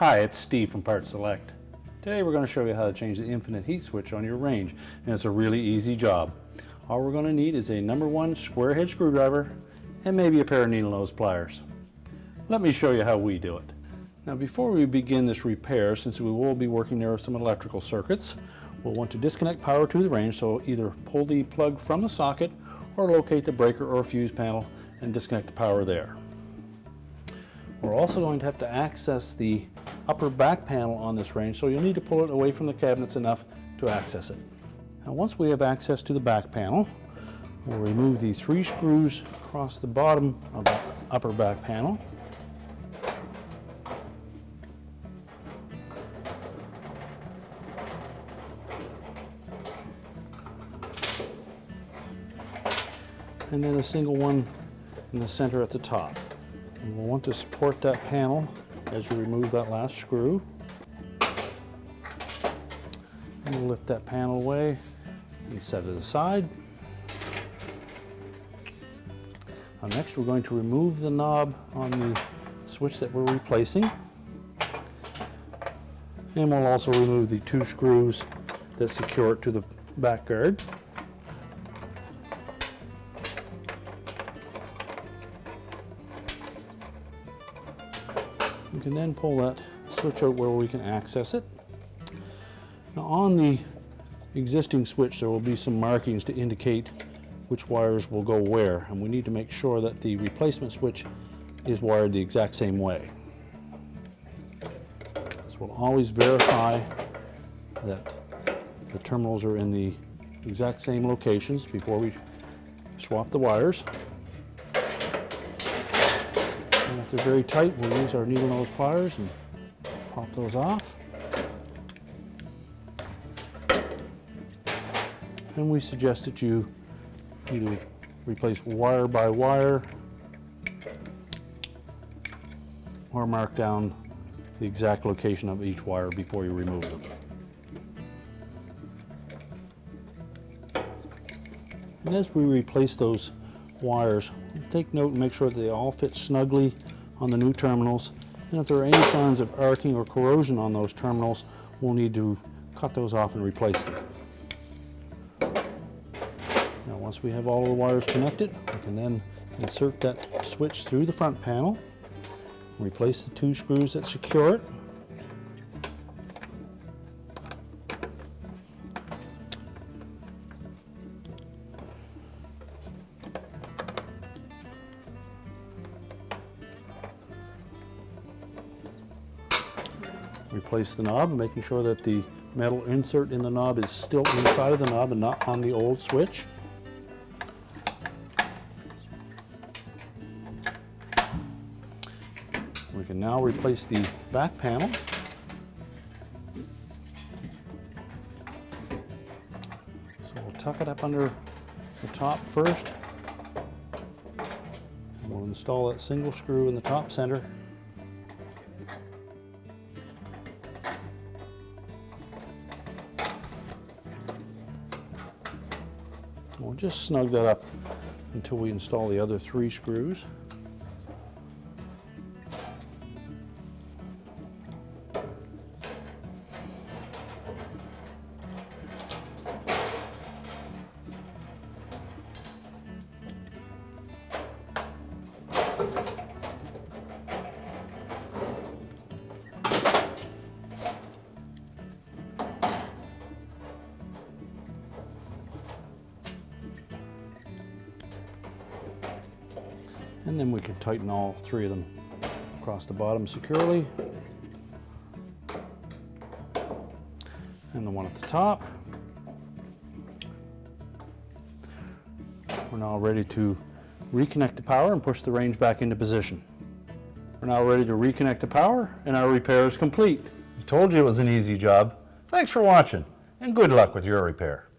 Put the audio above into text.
Hi, it's Steve from PartSelect. Today we're going to show you how to change the infinite heat switch on your range, and it's a really easy job. All we're going to need is a number 1 square head screwdriver and maybe a pair of needle nose pliers. Let me show you how we do it. Now before we begin this repair, since we will be working there with some electrical circuits, we'll want to disconnect power to the range, so either pull the plug from the socket or locate the breaker or fuse panel and disconnect the power there. We're also going to have to access the upper back panel on this range, so you'll need to pull it away from the cabinets enough to access it. Now once we have access to the back panel, we'll remove the 3 screws across the bottom of the upper back panel. And then a single one in the center at the top. And we'll want to support that panel as you remove that last screw. And we'll lift that panel away and set it aside. Now next we're going to remove the knob on the switch that we're replacing. And we'll also remove the 2 screws that secure it to the back guard. We can then pull that switch out where we can access it. Now on the existing switch there will be some markings to indicate which wires will go where, and we need to make sure that the replacement switch is wired the exact same way. So we'll always verify that the terminals are in the exact same locations before we swap the wires. And if they're very tight, we'll use our needle nose pliers and pop those off. And we suggest that you either replace wire by wire or mark down the exact location of each wire before you remove them. And as we replace those wires, take note and make sure that they all fit snugly on the new terminals. And if there are any signs of arcing or corrosion on those terminals, we'll need to cut those off and replace them. Now once we have all of the wires connected, we can then insert that switch through the front panel, replace the 2 screws that secure it. Replace the knob, making sure that the metal insert in the knob is still inside of the knob and not on the old switch. We can now replace the back panel. So we'll tuck it up under the top first. And we'll install that single screw in the top center. We'll just snug that up until we install the other 3 screws. And then we can tighten all 3 of them across the bottom securely. And the one at the top. We're now ready to reconnect the power and push the range back into position. We're now ready to reconnect the power, and our repair is complete. I told you it was an easy job. Thanks for watching, and good luck with your repair.